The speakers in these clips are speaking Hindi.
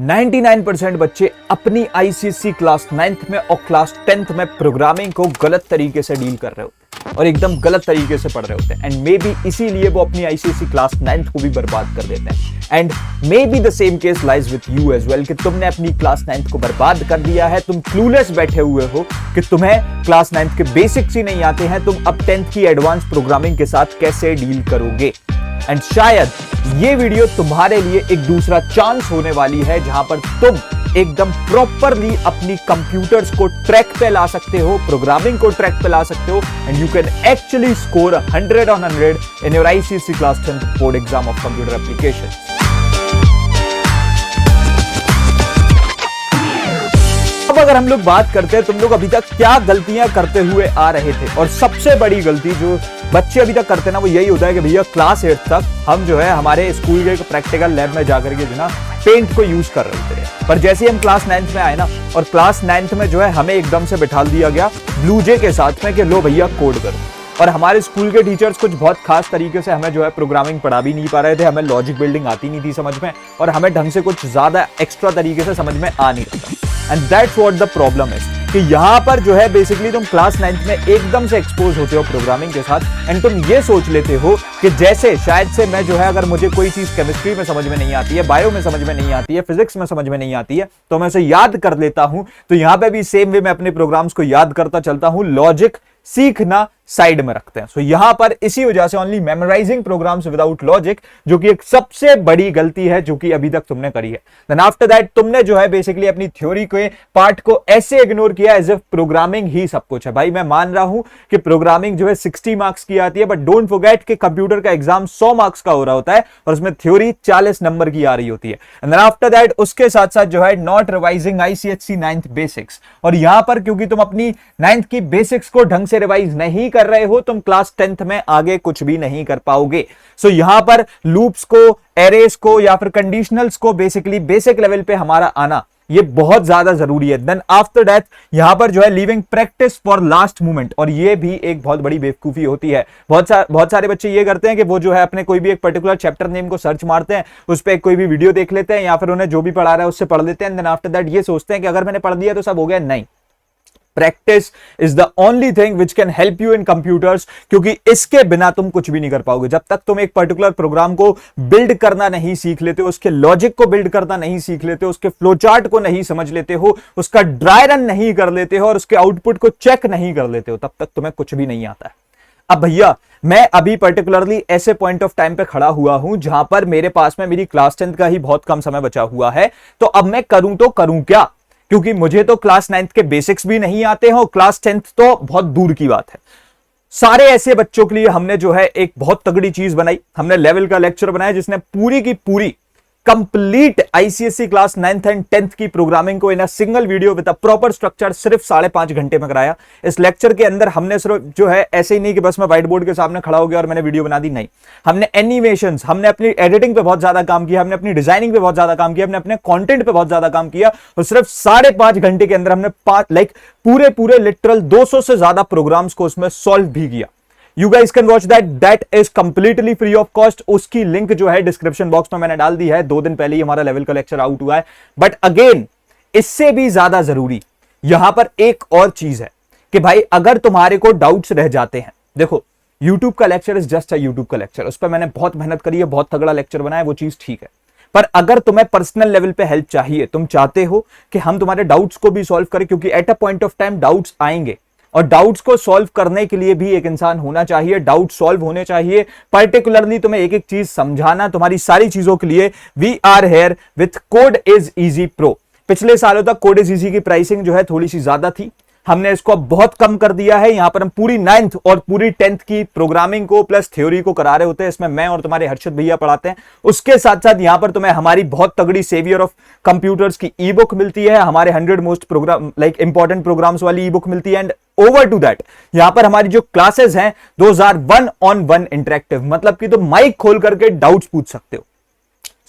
99% बच्चे अपनी आईसीएसई क्लास 9th में और क्लास 10th में प्रोग्रामिंग को गलत तरीके से डील कर रहे होते हैं और एकदम गलत तरीके से पढ़ रहे होते हैं। एंड मे बी इसीलिए वो अपनी आईसीएसई क्लास 9th को भी बर्बाद कर देते हैं। And may be the same case lies with you as well कि तुमने अपनी क्लास 9th को बर्बाद कर दिया है। तुम क्लूलेस बैठे हुए हो कि तुम्हें क्लास 9th के बेसिक्स ही नहीं आते हैं, तुम अब 10th की एडवांस प्रोग्रामिंग के साथ कैसे डील करोगे। एंड शायद ये वीडियो तुम्हारे लिए एक दूसरा चांस होने वाली है जहां पर तुम एकदम प्रॉपरली अपनी कंप्यूटर्स को ट्रैक पे ला सकते हो, प्रोग्रामिंग को ट्रैक पे ला सकते हो and you can actually score 100 on 100 in your ICSE class 10th board exam of computer application. अब अगर हम लोग बात करते हैं तुम लोग अभी तक क्या गलतियां करते हुए आ रहे थे, और सबसे बड़ी गलती जो बच्चे अभी तक करते ना वो यही होता है कि भैया क्लास 8 तक हम जो है हमारे स्कूल के प्रैक्टिकल लैब में जाकर के जो ना पेंट को यूज कर रहे होते हैं। पर जैसे ही हम क्लास 9th में आए ना और क्लास 9th में जो है हमें एकदम से बिठा दिया गया ब्लू जे के साथ में कि लो भैया कोड करो। और हमारे स्कूल के टीचर्स कुछ बहुत खास तरीके से हमें जो है प्रोग्रामिंग पढ़ा भी नहीं पा रहे थे, हमें लॉजिक बिल्डिंग आती नहीं थी समझ में, और हमें ढंग से कुछ ज्यादा एक्स्ट्रा तरीके से समझ में आ नहीं रहा। And that's what the problem is कि यहां पर जो है बेसिकली तुम क्लास 9th में एकदम से एक्सपोज होते हो प्रोग्रामिंग के साथ एंड तुम ये सोच लेते हो कि जैसे शायद से मैं जो है अगर मुझे कोई चीज केमिस्ट्री में समझ में नहीं आती है, बायो में समझ में नहीं आती है, फिजिक्स में समझ में नहीं आती है तो मैं उसे याद कर लेता हूं। तो यहां पे भी सेम वे मैं अपने प्रोग्राम्स को याद करता चलता हूं, लॉजिक सीखना साइड में रखते हैं। सो यहां पर इसी वजह से only memorizing programs without logic, जो कि एक सबसे बड़ी गलती है जो कि अभी तक तुमने करी है। देन आफ्टर दैट तुमने जो है बेसिकली अपनी थ्योरी के पार्ट को ऐसे इग्नोर किया एज इफ प्रोग्रामिंग ही सब कुछ है। भाई मैं मान रहा हूं कि प्रोग्रामिंग जो है 60 मार्क्स की आती है, बट डोंट फॉरगेट कि कंप्यूटर का एग्जाम 100 मार्क्स का हो रहा होता है और उसमें थ्योरी 40 नंबर की आ रही होती है। एंड देन आफ्टर दैट उसके साथ साथ जो है not revising ICSE 9th basics, और यहां पर क्योंकि तुम अपनी 9th की बेसिक्स को ढंग से रिवाइज नहीं कर रहे हो तुम क्लास 10th में आगे कुछ भी नहीं कर पाओगे। सो यहां पर लूप्स को, एरेस को या फिर कंडीशनल्स को बेसिकली बेसिक लेवल पे हमारा आना ये बहुत ज्यादा जरूरी है। देन आफ्टर दैट यहां पर जो है leaving practice for last moment, और ये भी एक बहुत बड़ी बेवकूफी होती है। बहुत सारे बच्चे ये करते हैं कि वो जो है अपने कोई भी एक पर्टिकुलर चैप्टर नेम को सर्च मारते हैं, उस पर कोई भी वीडियो देख लेते हैं या फिर उन्हें जो भी पढ़ा रहा है उससे पढ़ लेते हैं। देन आफ्टर दैट ये सोचते हैं कि अगर मैंने पढ़ दिया तो सब हो गया। नहीं, practice is the only thing which can help you in computers, क्योंकि इसके बिना तुम कुछ भी नहीं कर पाओगे। जब तक तुम एक पर्टिकुलर प्रोग्राम को बिल्ड करना नहीं सीख लेते हो, उसके लॉजिक को बिल्ड करना नहीं सीख लेते हो, उसके फ्लो चार्ट को नहीं समझ लेते हो, उसका ड्राई रन नहीं कर लेते हो और उसके आउटपुट को चेक नहीं कर लेते हो, तब तक तुम्हें कुछ भी नहीं आता है। अब भैया मैं अभी पर्टिकुलरली ऐसे पॉइंट ऑफ टाइम पे खड़ा हुआ हूं जहां पर मेरे पास में मेरी क्लास 10th का ही बहुत कम समय बचा हुआ है, तो अब मैं करूं तो करूं क्या, क्योंकि मुझे तो क्लास 9th के बेसिक्स भी नहीं आते हो, क्लास 10th तो बहुत दूर की बात है। सारे ऐसे बच्चों के लिए हमने जो है एक बहुत तगड़ी चीज बनाई, हमने लेवल का लेक्चर बनाया जिसने पूरी की पूरी complete ICSE class 9th and 10th की प्रोग्रामिंग को in a single video with a proper structure सिर्फ 5.5 घंटे में कराया। इस लेक्चर के अंदर हमने सिर्फ जो है ऐसे ही नहीं कि बस मैं व्हाइट बोर्ड के सामने खड़ा हो गया और मैंने वीडियो बना दी, नहीं, हमने एनिमेशंस, हमने अपनी एडिटिंग पे बहुत ज्यादा काम किया, हमने अपनी डिजाइनिंग पे बहुत ज्यादा काम किया, हमने अपने कंटेंट पे बहुत ज्यादा काम किया, और सिर्फ 5.5 घंटे के अंदर हमने पूरे लिटरल 200 से ज्यादा प्रोग्राम्स को उसमें सॉल्व भी किया। You guys can watch that is completely free of cost। उसकी लिंक जो है डिस्क्रिप्शन बॉक्स में मैंने डाल दी है, 2 दिन पहले ही हमारा लेवल का लेक्चर आउट हुआ है। बट अगेन इससे भी ज्यादा जरूरी यहां पर एक और चीज है कि भाई अगर तुम्हारे को डाउट्स रह जाते हैं, देखो YouTube का lecture is just a YouTube का लेक्चर, उस पर मैंने बहुत मेहनत करी है, बहुत तगड़ा लेक्चर बनाया, वो चीज ठीक है। पर अगर तुम्हें पर्सनल लेवल पे हेल्प चाहिए, तुम चाहते हो कि हम तुम्हारे डाउट्स को भी सॉल्व करें, क्योंकि at a point of time doubts आएंगे और डाउट्स को सॉल्व करने के लिए भी एक इंसान होना चाहिए, डाउट सॉल्व होने चाहिए। पर्टिकुलरली तुम्हें एक एक चीज समझाना, तुम्हारी सारी चीजों के लिए we are here with code is easy pro. पिछले सालों तक कोड इज इजी की प्राइसिंग जो है थोड़ी सी ज्यादा थी, हमने इसको बहुत कम कर दिया है। यहां पर हम पूरी 9th और पूरी 10th की प्रोग्रामिंग को प्लस थ्योरी को करा रहे होते हैं, इसमें मैं और तुम्हारे हर्षद भैया पढ़ाते हैं। उसके साथ साथ यहां पर तुम्हें हमारी बहुत तगड़ी सेवियर ऑफ कंप्यूटर्स की ई बुक मिलती है, हमारे 100 मोस्ट प्रोग्राम इंपॉर्टेंट प्रोग्राम्स वाली ई बुक मिलती है। एंड ओवर टू दैट यहां पर हमारी जो क्लासेस हैं दोज आर 1-on-1 इंटरेक्टिव, मतलब कि तुम माइक खोल करके डाउट्स पूछ सकते हो।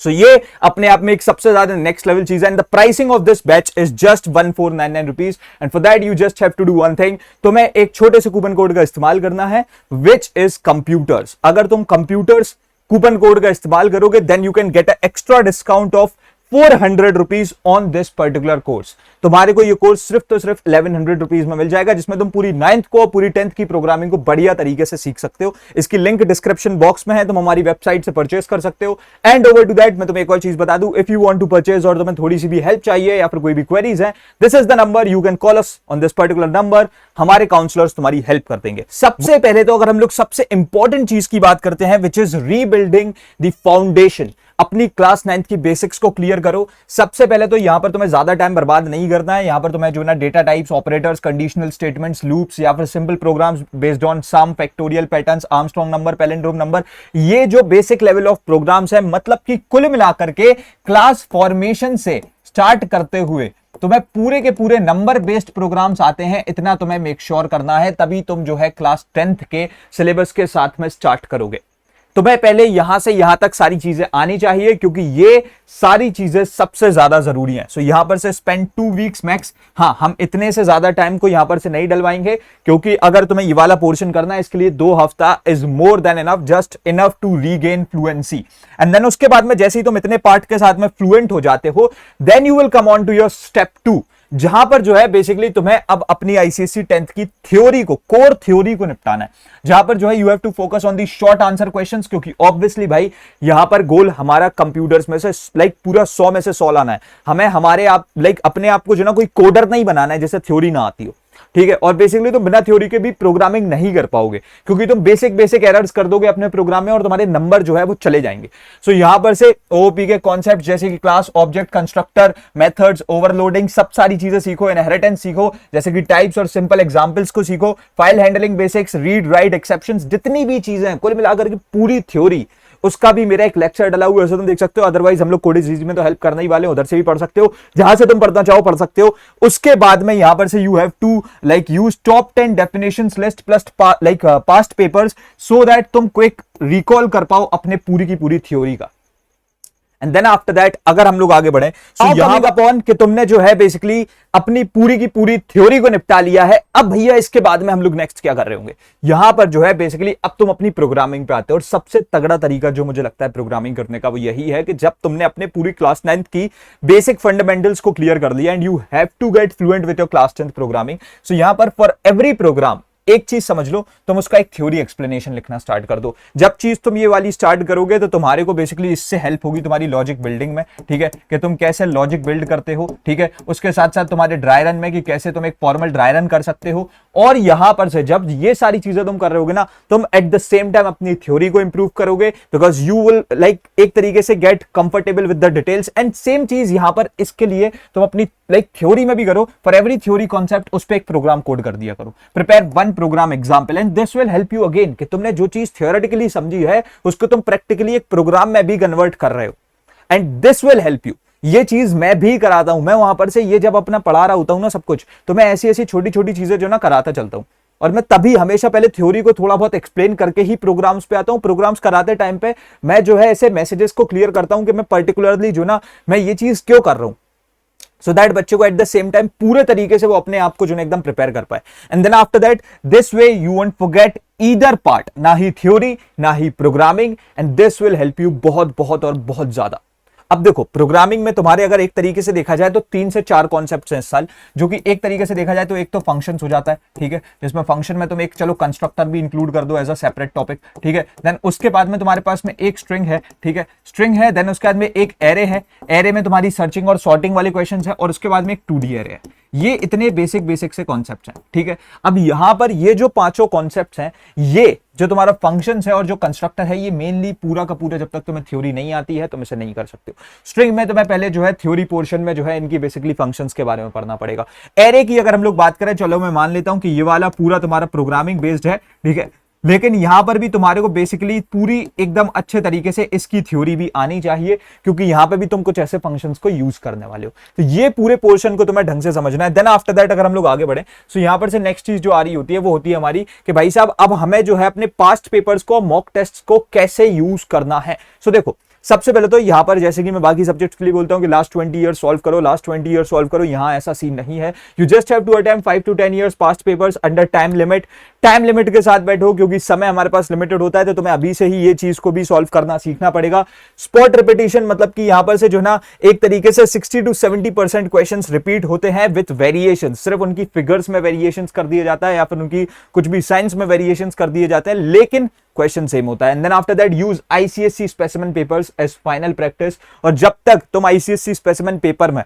सो ये अपने आप में एक सबसे ज्यादा नेक्स्ट लेवल चीज है। And the pricing of this batch is just 1499 rupees, and for that you just have to do one thing. तुम्हें एक छोटे से कूपन कोड का इस्तेमाल करना है, विच इज कंप्यूटर्स। अगर तुम कंप्यूटर्स कूपन कोड का इस्तेमाल करोगे then you can get a extra discount of ₹400 on this particular course. तुम्हारे को ये कोर्स सिर्फ तो सिर्फ ₹1100 में मिल जाएगा, जिसमें तुम पूरी 9th को पूरी 10th की प्रोग्रामिंग को बढ़िया तरीके से सीख सकते हो। इसकी लिंक डिस्क्रिप्शन बॉक्स में है, तुम हमारी वेबसाइट से परचेस कर सकते हो। एंड ओवर टू दैट मैं तुम्हें एक और चीज बता दूं, if you want to purchase और तुम्हें थोड़ी सी भी हेल्प चाहिए या फिर कोई भी क्वेरीज है, this is the number, you can call us on this particular number. हमारे काउंसलर्स तुम्हारी हेल्प कर देंगे। सबसे पहले तो अगर हम लोग सबसे इंपॉर्टेंट चीज की बात करते हैं, which is rebuilding the foundation, अपनी क्लास 9th की बेसिक्स को क्लियर करो। सबसे पहले तो यहां पर तुम्हें ज्यादा टाइम बर्बाद नहीं करना है। यहां पर तुम्हें जो ना data types, operators, conditional statements, loops या फिर simple programs based on sum, factorial, patterns, Armstrong number, palindrome number, ये जो बेसिक लेवल ऑफ प्रोग्राम्स है, मतलब कि कुल मिलाकर के क्लास फॉर्मेशन से स्टार्ट करते हुए तुम्हें पूरे के पूरे नंबर बेस्ड प्रोग्राम्स आते हैं, इतना तुम्हें मेक श्योर करना है, तभी तुम जो है क्लास 10th के सिलेबस के साथ में स्टार्ट करोगे। तुम्हें पहले यहां से यहां तक सारी चीजें आनी चाहिए, क्योंकि ये सारी चीजें सबसे ज्यादा जरूरी हैं। सो यहां पर से स्पेंड 2 वीक्स मैक्स। हाँ, हम इतने से ज्यादा टाइम को यहां पर से नहीं डलवाएंगे, क्योंकि अगर तुम्हें ये वाला पोर्शन करना है, इसके लिए 2 हफ्ता is more than enough, just enough to regain fluency. And then उसके बाद में जैसे ही तुम इतने पार्ट के साथ में फ्लुएंट हो जाते हो, then you will come on to your step 2, जहां पर जो है बेसिकली तुम्हें अब अपनी आईसीएसई 10th की थ्योरी को, कोर थ्योरी को निपटाना है, जहां पर जो है you have to focus on the short answer questions, क्योंकि ऑब्वियसली भाई यहां पर गोल हमारा कंप्यूटर्स में से लाइक पूरा 100 में से 100 लाना है। हमें हमारे आप लाइक अपने आप को जो ना कोई कोडर नहीं बनाना है जिसे थ्योरी ना आती हो, ठीक है। और बेसिकली तुम बिना थ्योरी के भी प्रोग्रामिंग नहीं कर पाओगे, क्योंकि तुम बेसिक एरर्स कर दोगे अपने प्रोग्राम में और तुम्हारे नंबर जो है वो चले जाएंगे। सो यहां पर से ओओपी के कॉन्सेप्ट जैसे कि class, object, constructor, methods, overloading, सब सारी चीजें सीखो। इनहेरिटेंस सीखो, जैसे कि टाइप्स और सिंपल एग्जांपल्स को सीखो। File handling basics, read write exceptions, जितनी भी चीजें हैं कुल मिलाकर के पूरी थ्योरी, उसका भी मेरा एक लेक्चर डाला हुआ है, ऐसा तुम देख सकते हो। अदरवाइज हम लोग कोडिंग सीरीज में तो हेल्प करने ही वाले, उधर से भी पढ़ सकते हो, जहां से तुम पढ़ना चाहो पढ़ सकते हो। उसके बाद में यहां पर से you have to like use top 10 definitions list plus like past papers, so that तुम क्विक रिकॉल कर पाओ अपने पूरी की पूरी थ्योरी का। एंड देन आफ्टर दैट अगर हम लोग आगे बढ़े, तो यहां का पॉइंट कि तुमने जो है बेसिकली अपनी पूरी की पूरी थ्योरी को निपटा लिया है। अब भैया इसके बाद में हम लोग नेक्स्ट क्या कर रहे होंगे, यहां पर जो है बेसिकली अब तुम अपनी प्रोग्रामिंग पे आते हो। और सबसे तगड़ा तरीका जो मुझे लगता है प्रोग्रामिंग करने का वो यही है कि जब तुमने अपने पूरी क्लास 9th की बेसिक फंडामेंटल्स को क्लियर कर लिया, and you have to get fluent with your class 10th programming. So यहां पर फॉर एवरी प्रोग्राम एक चीज समझ लो, तुम उसका एक थ्योरी एक्सप्लेनेशन लिखना स्टार्ट कर दो। जब चीज तुम ये वाली स्टार्ट करोगे तो तुम्हारे को बेसिकली इससे हेल्प होगी तुम्हारी लॉजिक बिल्डिंग में, ठीक है, कि तुम कैसे लॉजिक बिल्ड करते हो, ठीक है। उसके साथ साथ तुम्हारे ड्राई रन में कि कैसे तुम एक फॉर्मल ड्राई रन कर सकते हो। और यहां पर से जब ये सारी चीजें तुम कर रहे होगे ना, तुम एट द सेम टाइम अपनी थ्योरी को इंप्रूव करोगे, बिकॉज यू विल लाइक एक तरीके से get comfortable with the details. And same चीज यहां पर इसके लिए तुम अपनी लाइक थ्योरी में भी करो। फॉर एवरी थ्योरी कॉन्सेप्ट उस पर एक प्रोग्राम कोड कर दिया करो। Prepare 1 program example, and this will help you again कि तुमने जो चीज थियोरेटिकली समझी है उसको तुम प्रैक्टिकली एक प्रोग्राम में भी कन्वर्ट कर रहे हो, and this will help you. ये चीज मैं भी कराता हूं, मैं वहां पर से ये जब अपना पढ़ा रहा होता हूं ना सब कुछ, तो मैं ऐसी ऐसी छोटी छोटी चीजें जो ना कराता चलता हूं। और मैं तभी हमेशा पहले थ्योरी को थोड़ा बहुत एक्सप्लेन करके ही प्रोग्राम्स पे आता हूं। प्रोग्राम्स कराते टाइम पे मैं जो है ऐसे मैसेजेस को क्लियर करता हूं कि मैं पर्टिकुलरली जो ना मैं ये चीज क्यों कर रहा हूं, सो दैट बच्चे को एट द सेम टाइम पूरे तरीके से वो अपने आप को जो है एकदम प्रिपेयर कर पाए। And then after that this way you won't forget either part, ना ही थ्योरी ना ही programming, and this will help you बहुत बहुत और बहुत ज्यादा। अब देखो प्रोग्रामिंग में तुम्हारे अगर एक तरीके से देखा जाए तो 3 से 4 कॉन्सेप्ट्स हैं इस साल, जो कि एक तरीके से देखा जाए तो एक तो फंक्शंस हो जाता है, ठीक है, जिसमें फंक्शन में तुम एक चलो कंस्ट्रक्टर भी इंक्लूड कर दो एज अ सेपरेट टॉपिक, ठीक है। देन उसके बाद में तुम्हारे पास में एक स्ट्रिंग है, ठीक है, स्ट्रिंग है। देन उसके बाद में एक एरे है, एरे में तुम्हारी सर्चिंग और सॉर्टिंग वाले क्वेश्चंस है, और उसके बाद में एक 2D एरे है। ये इतने बेसिक से कॉन्सेप्ट्स हैं, ठीक है। अब यहां पर ये जो 5 कॉन्सेप्ट्स हैं, ये जो तुम्हारा फंक्शंस है और जो कंस्ट्रक्टर है, ये मेनली पूरा का पूरा जब तक तुम्हें थ्योरी नहीं आती है तुम इसे नहीं कर सकते हो। स्ट्रिंग में तुम्हें पहले जो है थ्योरी पोर्शन में जो है इनकी बेसिकली फंक्शंस के बारे में पढ़ना पड़ेगा। एरे की अगर हम लोग बात करें, चलो मैं मान लेता हूं कि ये वाला पूरा तुम्हारा प्रोग्रामिंग बेस्ड है, ठीक है, लेकिन यहां पर भी तुम्हारे को बेसिकली पूरी एकदम अच्छे तरीके से इसकी थ्योरी भी आनी चाहिए, क्योंकि यहां पे भी तुम कुछ ऐसे फंक्शंस को यूज करने वाले हो। तो ये पूरे पोर्शन को तुम्हें ढंग से समझना है। देन आफ्टर दैट अगर हम लोग आगे बढ़े, सो यहां पर से नेक्स्ट चीज जो आ रही होती है वो होती है हमारी कि भाई साहब अब हमें जो है अपने पास्ट पेपर्स को, मॉक टेस्ट को कैसे यूज करना है। सो देखो सबसे पहले तो यहाँ पर जैसे कि मैं बाकी सब्जेक्ट्स के लिए बोलता हूँ कि लास्ट 20 ईयर सॉल्व करो, लास्ट 20 ईयर सॉल्व करो, यहाँ ऐसा सीन नहीं है। You just have to attempt 5 to 10 years past papers under time limit. Time limit के साथ बैठो, क्योंकि समय हमारे पास लिमिटेड होता है, तो तुम्हें अभी से ही ये चीज को भी सॉल्व करना सीखना पड़ेगा। स्पॉट रिपीटिशन मतलब कि यहां पर से जो ना एक तरीके से 60 to 70% क्वेश्चंस रिपीट होते हैं विद वेरिएशन, सिर्फ उनकी फिगर्स में वेरिएशंस कर दिया जाता है या फिर उनकी कुछ भी साइंस में वेरिएशंस कर दिए जाते हैं, लेकिन क्वेश्चन सेम होता है। And then after that use ICSE specimen papers as final practice. और जब तक तुम आईसीएससी स्पेसिमेन पेपर में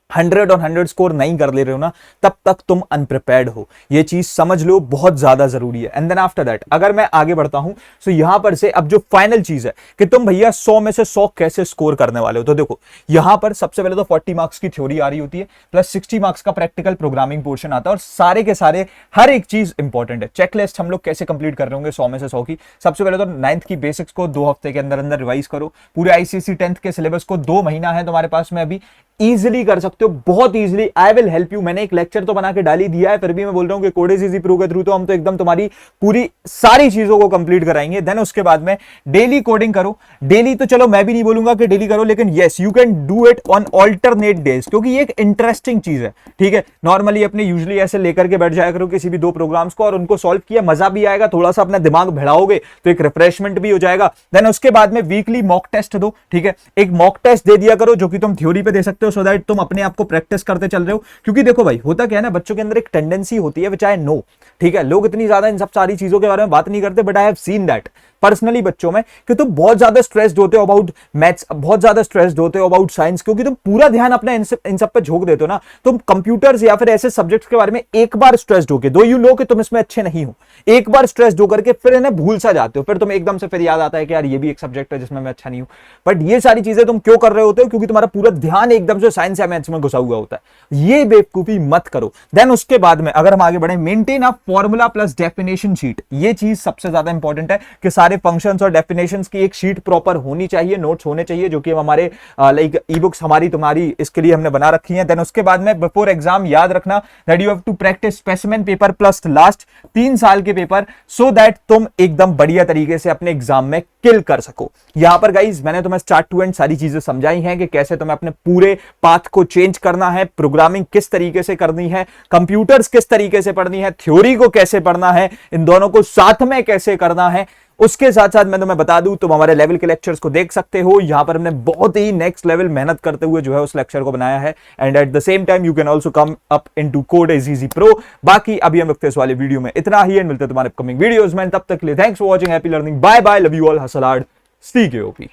100 और 100 स्कोर नहीं कर ले रहे हो ना, तब तक तुम अनप्रिपेयर्ड हो। ये चीज समझ लो, बहुत ज्यादा जरूरी है। एंड देन आफ्टर दैट अगर मैं आगे बढ़ता हूं तो यहां पर से अब जो फाइनल चीज है कि तुम भैया 100 में से 100 कैसे स्कोर करने वाले हो, तो देखो यहां पर सबसे पहले तो 40 मार्क्स की थ्योरी आ रही होती है, प्लस 60 मार्क्स का प्रैक्टिकल प्रोग्रामिंग पोर्शन आता है, और सारे के सारे हर एक चीज इंपॉर्टेंट है। चेकलिस्ट हम लोग कैसे कंप्लीट कर रहे होंगे 100 में से 100 की। सबसे पहले तो 9th की बेसिक्स को 2 हफ्ते के अंदर अंदर रिवाइज करो। पूरे आईसीएसई 10th के सिलेबस को 2 महीना है तुम्हारे पास में, अभी इजीली कर सकते हो, बहुत easily. I will help you. मैंने एक लेक्चर तो बना के डाल ही दिया है, फिर भी मैं बोल रहा हूं कि कोड इज इजी प्रो के थ्रू तो हम तो एकदम तुम्हारी पूरी सारी चीजों को कंप्लीट कराएंगे। देन उसके बाद में डेली कोडिंग करो। डेली तो चलो मैं भी नहीं बोलूंगा कि डेली करो, लेकिन yes you can do it on alternate days, क्योंकि ये एक इंटरेस्टिंग चीज है। ठीक है, नॉर्मली अपने यूजुअली ऐसे लेकर के बैठ जाया करो किसी भी 2 प्रोग्राम्स को, और उनको सॉल्व किया, मजा भी आएगा, थोड़ा सा अपना दिमाग भिड़ाओगे तो एक रिफ्रेशमेंट भी हो जाएगा। देन उसके बाद में वीकली मॉक टेस्ट दो। ठीक है, एक मॉक टेस्ट दे दिया करो जो कि तुम थ्योरी पे दे सकते हो, सो दैट तुम अपने आपको प्रैक्टिस करते चल रहे हो। क्योंकि देखो भाई होता क्या है ना, बच्चों के अंदर एक टेंडेंसी होती है विच आई नो। ठीक है, लोग इतनी ज्यादा इन सब सारी चीजों के बारे में बात नहीं करते, but I have seen that personally बच्चों में कि तुम बहुत ज्यादा स्ट्रेस्ड होते हो अबाउट मैथ्स, बहुत ज्यादा स्ट्रेस्ड होते हो अबाउट साइंस, क्योंकि तुम पूरा ध्यान अपना इन सब पे झोंक देते हो ना। तुम कंप्यूटर्स या फिर ऐसे सब्जेक्ट्स के बारे में एक बार स्ट्रेस्ड होके, दो यू नो कि तुम इसमें अच्छे नहीं हो, एक बार स्ट्रेस्ड होकर के फिर इन्हें भूल सा जाते हो, फिर तुम एकदम से फिर याद आता है कि यार ये भी एक सब्जेक्ट है जिसमें मैं अच्छा नहीं हूं। बट ये सारी चीजें तुम क्यों कर रहे होते हो? क्योंकि तुम्हारा पूरा ध्यान एकदम से साइंस या मैथ्स में घुसा हुआ होता है। ये बेवकूफी मत करो। देन उसके बाद में अगर हम आगे बढ़े, maintain a formula plus definition sheet. ये चीज सबसे ज्यादा इंपॉर्टेंट है कि सारे फंक्शंस और डेफिनेशंस की एक शीट प्रॉपर होनी चाहिए, नोट्स होने चाहिए, जो कि हमारे लाइक ई बुक्स हमारी तुम्हारी इसके लिए हमने बना रखी है। देन उसके बाद में बिफोर एग्जाम याद रखना that you have to practice specimen paper plus last 3 साल के पेपर, सो दैट तुम एकदम बढ़िया तरीके से अपने एग्जाम में किल कर सको। यहां पर गाइज मैंने तुम्हें स्टार्ट टू एंड सारी चीजें समझाई हैं कि कैसे तुम्हें अपने पूरे पाथ को चेंज करना है, प्रोग्रामिंग किस तरीके से करनी है, कंप्यूटर्स किस तरीके से पढ़नी है, थ्योरी को कैसे पढ़ना है, इन दोनों को साथ में कैसे करना है। उसके साथ साथ मैं तुम्हें बता दूं, तुम हमारे लेवल के लेक्चर्स को देख सकते हो। यहां पर हमने बहुत ही नेक्स्ट लेवल मेहनत करते हुए जो है उस लेक्चर को बनाया है, and at the same time you can also come up into code is easy pro. बाकी अभी हम रखते हैं इस वाले वीडियो में इतना ही, एंड मिलते हैं तुम्हारे अपकमिंग वीडियोस में। तब तक के लिए thanks for watching, happy learning, bye bye, love you all, hustle hard, stay केओपी।